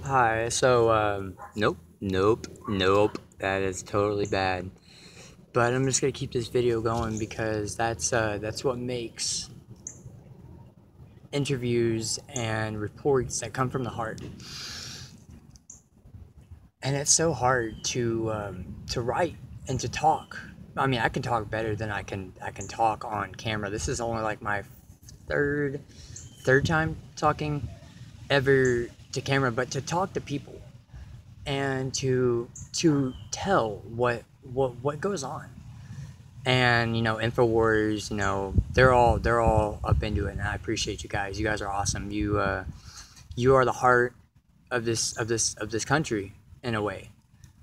Hi, nope, that is totally bad. But I'm just gonna keep this video going because that's what makes interviews and reports that come from the heart. And it's so hard to write and to talk. I mean, I can talk better than I can talk on camera. This is only like my third third time talking ever to camera, but to talk to people and to tell what goes on. And Infowars, they're all up into it, and I appreciate you guys. You guys are awesome. You are the heart of this country in a way.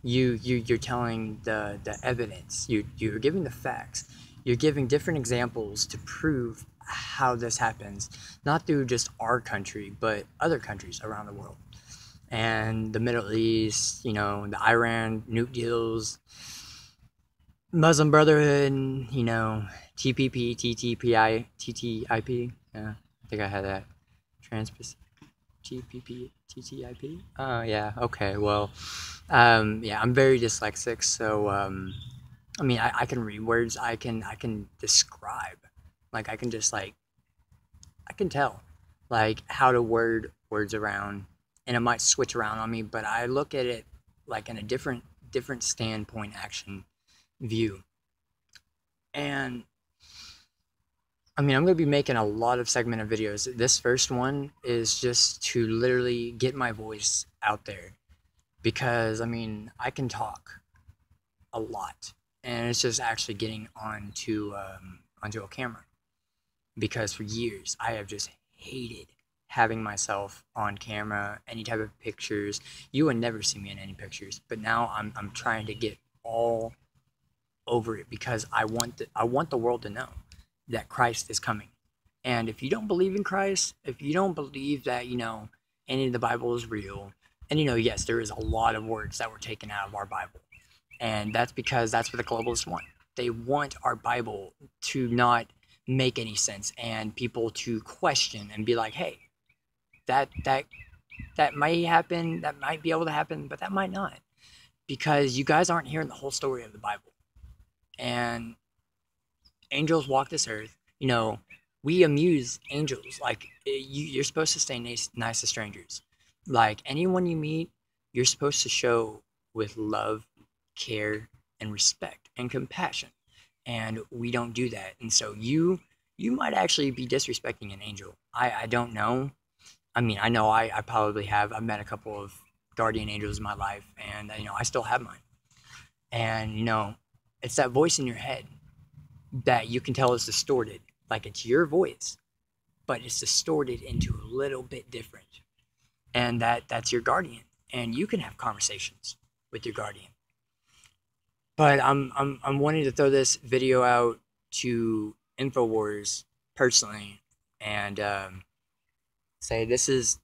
You're telling the evidence. You're giving the facts. You're giving different examples to prove how this happens, not through just our country, but other countries around the world and the Middle East, the Iran nuke deals, Muslim Brotherhood, TPP, TTPI, TTIP. Yeah, I think I had that. Trans TPP, TTIP. Oh yeah, okay. Well, yeah, I'm very dyslexic, so I mean, I can read words. I can describe, like I can just like I can tell, like how to word words around, and it might switch around on me, but I look at it like in a different standpoint, action view. And I mean, I'm going to be making a lot of segmented videos. This first one is just to literally get my voice out there because I mean, I can talk a lot, and it's just actually getting onto a camera because for years I have just hated having myself on camera, any type of pictures. You would never see me in any pictures, but now I'm trying to get all over it because I want the world to know that Christ is coming. And if you don't believe in Christ, if you don't believe that any of the Bible is real, and yes, there is a lot of words that were taken out of our Bible, and that's because that's what the globalists want. They want our Bible to not make any sense and people to question and be like, hey, that that might happen, that might be able to happen, but that might not, because you guys aren't hearing the whole story of the Bible. And angels walk this earth. We amuse angels. Like you're supposed to stay nice to strangers. Like anyone you meet, you're supposed to show with love, care, and respect and compassion. And we don't do that. And so you might actually be disrespecting an angel. I don't know. I mean, I know I probably have. I've met a couple of guardian angels in my life, and I still have mine. And it's that voice in your head that you can tell is distorted. Like it's your voice, but it's distorted into a little bit different. And that's your guardian. And you can have conversations with your guardian. But I'm wanting to throw this video out to InfoWars personally and say this is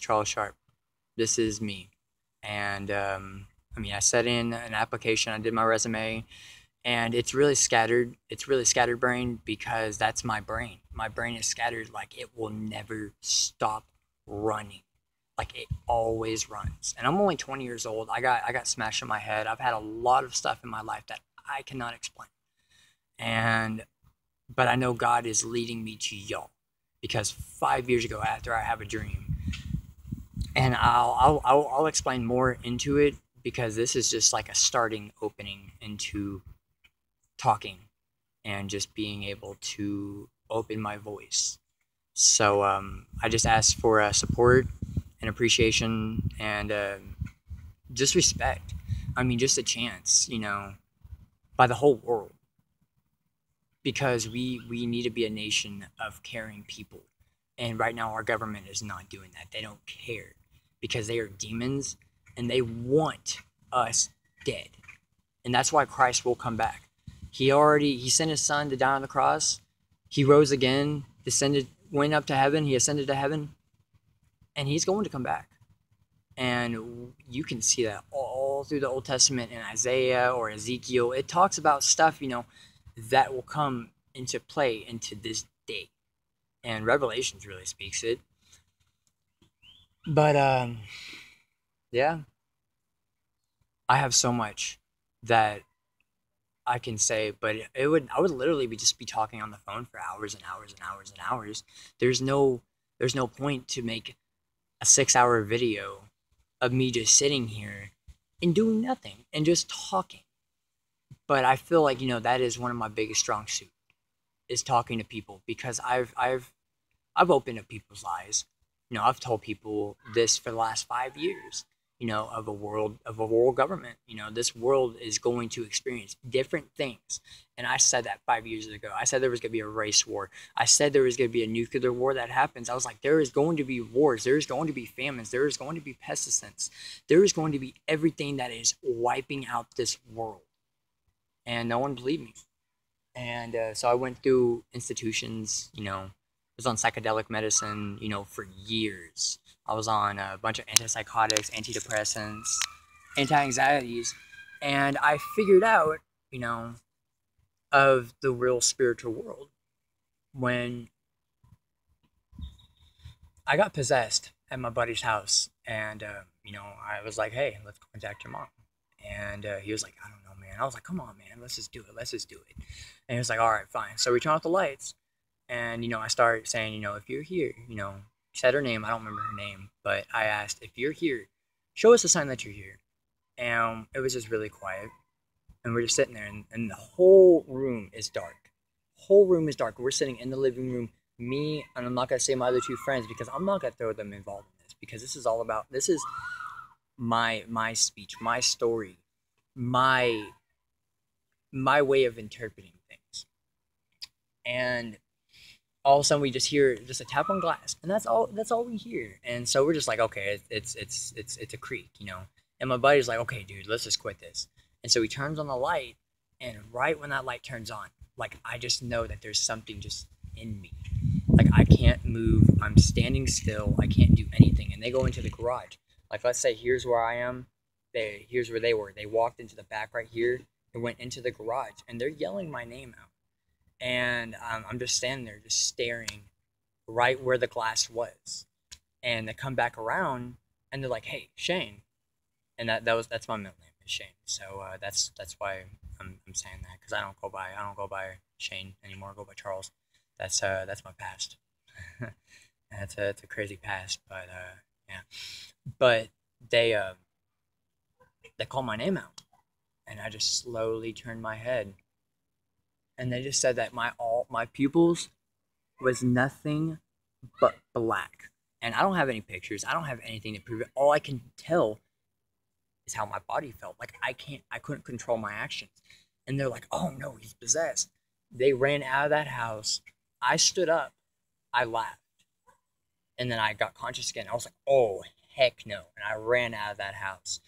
Charles Sharp. This is me. And I mean, I set in an application. I did my resume, and it's really scattered. It's really scatterbrained because that's my brain. My brain is scattered, like it will never stop running. Like it always runs. And I'm only 20 years old. I got smashed in my head. I've had a lot of stuff in my life that I cannot explain. And but I know God is leading me to y'all because 5 years ago, after I have a dream, and I'll explain more into it because this is just like a starting opening into talking and just being able to open my voice. So I just ask for support and appreciation and just respect. I mean, just a chance, by the whole world, because we need to be a nation of caring people. And right now, our government is not doing that. They don't care because they are demons and they want us dead. And that's why Christ will come back. He sent his son to die on the cross. He rose again, descended, went up to heaven. He ascended to heaven, and he's going to come back. And you can see that all through the Old Testament in Isaiah or Ezekiel. It talks about stuff, that will come into play into this day. And Revelations really speaks it. But Yeah, I have so much that I can say, but I would literally be just be talking on the phone for hours and hours and hours and hours. There's no there's no point to make a 6 hour video of me just sitting here and doing nothing and just talking. But I feel like, that is one of my biggest strong suit is talking to people because I've opened up people's eyes. I've told people this for the last 5 years, of a world government. This world is going to experience different things. And I said that 5 years ago. I said there was going to be a race war. I said there was going to be a nuclear war that happens. I was like, there is going to be wars. There is going to be famines. There is going to be pesticides. There is going to be everything that is wiping out this world. And no one believed me. And so I went through institutions, was on psychedelic medicine, for years. I was on a bunch of antipsychotics, antidepressants, anti-anxieties, and I figured out, you know, of the real spiritual world when I got possessed at my buddy's house, and I was like, "Hey, let's contact your mom," and he was like, "I don't know, man." I was like, "Come on, man, let's just do it. Let's just do it." And he was like, "All right, fine." So we turned off the lights, and I started saying, if you're here, said her name. I don't remember her name, but I asked, if you're here, show us a sign that you're here. And it was just really quiet, and we're just sitting there, and the whole room is dark. Whole room is dark. We're sitting in the living room. Me, and I'm not gonna say my other two friends because I'm not gonna throw them involved in this because this is my speech, my story, my my way of interpreting things. And all of a sudden we just hear just a tap on glass, and that's all we hear. And so we're just like, okay, it's a creak. And my buddy's like, okay, dude, let's just quit this. And so he turns on the light, and right when that light turns on, like, I just know that there's something just in me. Like, I can't move, I'm standing still, I can't do anything. And they go into the garage. Like, let's say here's where I am, here's where they were. They walked into the back right here and went into the garage, and they're yelling my name out. And I'm just standing there, just staring right where the glass was. And they come back around, and they're like, "Hey, Shane," and that's my middle name is Shane. So that's why I'm saying that, because I don't go by Shane anymore. I go by Charles. That's my past. It's a crazy past, but yeah. But they call my name out, and I just slowly turned my head, and they just said that all my pupils was nothing but black. And I don't have any pictures. I don't have anything to prove it. All I can tell is how my body felt. Like, I couldn't control my actions. And they're like, "Oh no, he's possessed." They ran out of that house. I stood up. I laughed. And then I got conscious again. I was like, "Oh, heck no." And I ran out of that house.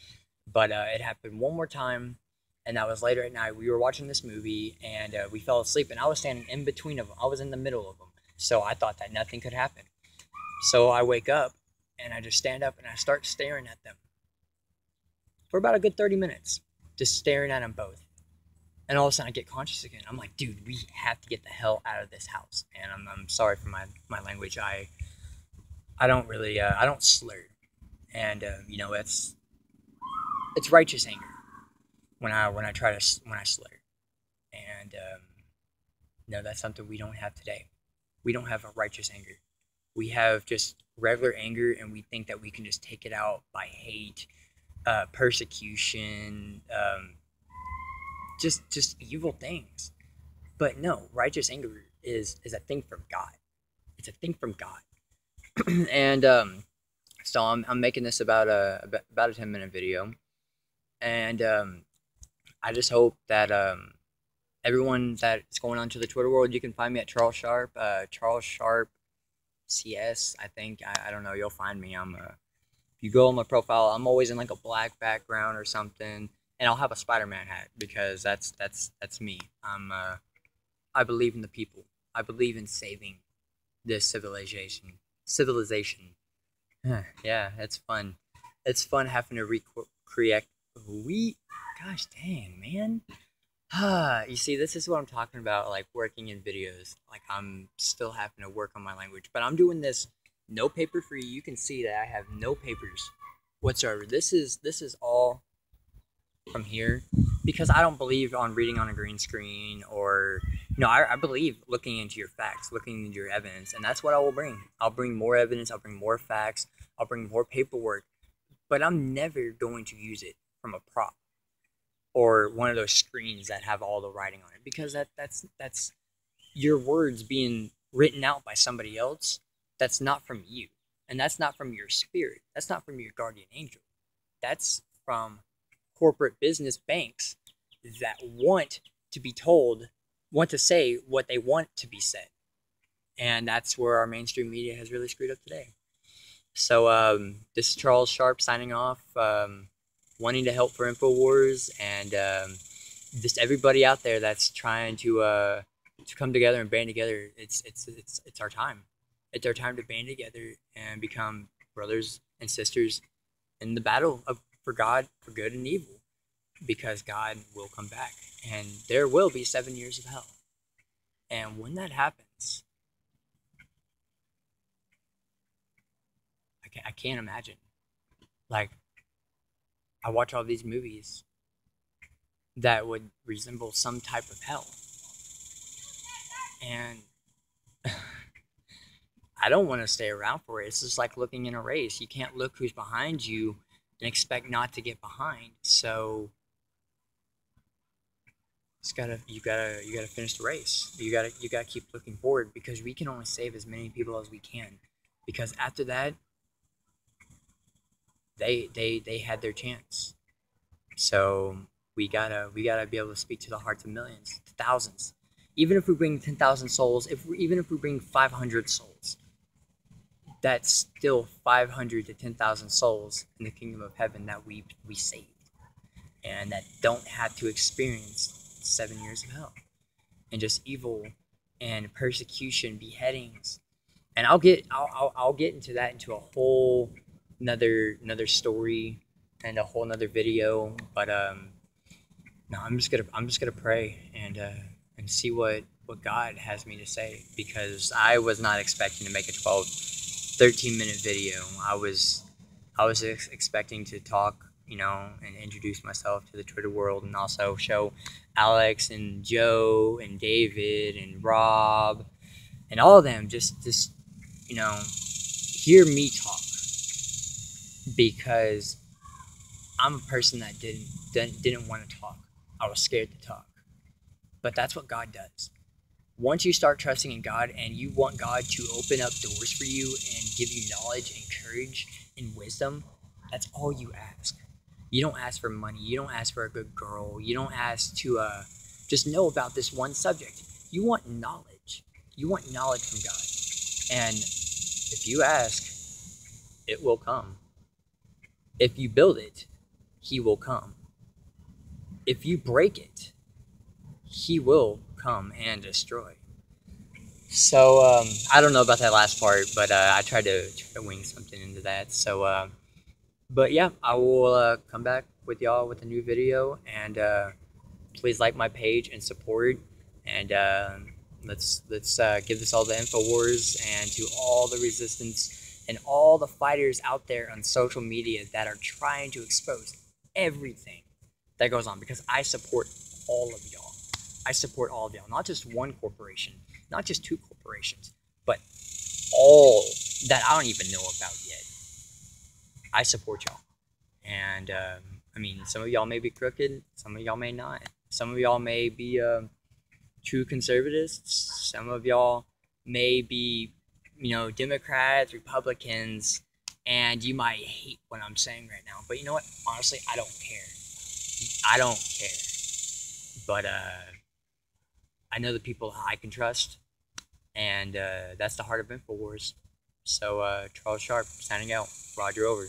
But it happened one more time, and that was later at night. We were watching this movie, and we fell asleep, and I was standing in between of them. I was in the middle of them, so I thought that nothing could happen. So I wake up, and I just stand up, and I start staring at them for about a good 30 minutes, just staring at them both. And all of a sudden, I get conscious again. I'm like, "Dude, we have to get the hell out of this house." And I'm sorry for my language. I don't really I don't slur, and it's righteous anger when I slur. And no, that's something we don't have today. We don't have a righteous anger. We have just regular anger, and we think that we can just take it out by hate, persecution, just evil things. But no, righteous anger is a thing from God. It's a thing from God. And so I'm making this about a 10-minute video, and I just hope that everyone that's going on to the Twitter world, you can find me at Charles Sharp, Charles Sharp CS. I think I don't know. You'll find me. If you go on my profile, I'm always in like a black background or something, and I'll have a Spider-Man hat because that's me. I believe in the people. I believe in saving this civilization. Yeah, it's fun. It's fun having to recreate. Gosh dang, man. You see, this is what I'm talking about, like working in videos. Like, I'm still having to work on my language, but I'm doing this no paper free. You can see that I have no papers whatsoever. This is all from here, because I don't believe on reading on a green screen, or I believe looking into your facts, looking into your evidence, and that's what I will bring. I'll bring more evidence, I'll bring more facts, I'll bring more paperwork, but I'm never going to use it from a prop or one of those screens that have all the writing on it, because that's your words being written out by somebody else. That's not from you, and that's not from your spirit, that's not from your guardian angel. That's from corporate business banks that want to be told, want to say what they want to be said. And that's where our mainstream media has really screwed up today. So this is Charles Sharp signing off, wanting to help for InfoWars, and just everybody out there that's trying to come together and band together. It's our time. It's our time to band together and become brothers and sisters in the battle for God, for good and evil, because God will come back, and there will be 7 years of hell. And when that happens, I can't imagine. Like, I watch all these movies that would resemble some type of hell, and I don't want to stay around for it. It's just like looking in a race. You can't look who's behind you and expect not to get behind. So you gotta finish the race. You gotta keep looking forward, because we can only save as many people as we can. Because after that, they had their chance. So we gotta be able to speak to the hearts of millions, to thousands. Even if we bring 10,000 souls, even if we bring 500 souls, that's still 500 to 10,000 souls in the kingdom of heaven that we saved, and that don't have to experience 7 years of hell and just evil and persecution, beheadings. And I'll get into that, into a whole another story and a whole another video. But no, I'm just gonna pray and see what God has me to say, because I was not expecting to make a 13-minute video. I was expecting to talk, and introduce myself to the Twitter world, and also show Alex and Joe and David and Rob and all of them just hear me talk, because I'm a person that didn't want to talk. I was scared to talk. But that's what God does. Once you start trusting in God and you want God to open up doors for you and give you knowledge and courage and wisdom, that's all you ask. You don't ask for money. You don't ask for a good girl. You don't ask to just know about this one subject. You want knowledge. You want knowledge from God. And if you ask, it will come. If you build it, He will come. If you break it, He will come and destroy. So I don't know about that last part, but I tried to wing something into that. So, but yeah, I will come back with y'all with a new video, and please like my page and support. And let's give this all to InfoWars and to all the resistance and all the fighters out there on social media that are trying to expose everything that goes on, because I support all of y'all. I support all of y'all, not just one corporation, not just two corporations, but all that I don't even know about yet. I support y'all. And I mean, some of y'all may be crooked, some of y'all may not. Some of y'all may be true conservatives. Some of y'all may be, Democrats, Republicans, and you might hate what I'm saying right now. But you know what? Honestly, I don't care. I don't care. But I know the people I can trust, and that's the heart of InfoWars. So Charles Sharp signing out. Roger over.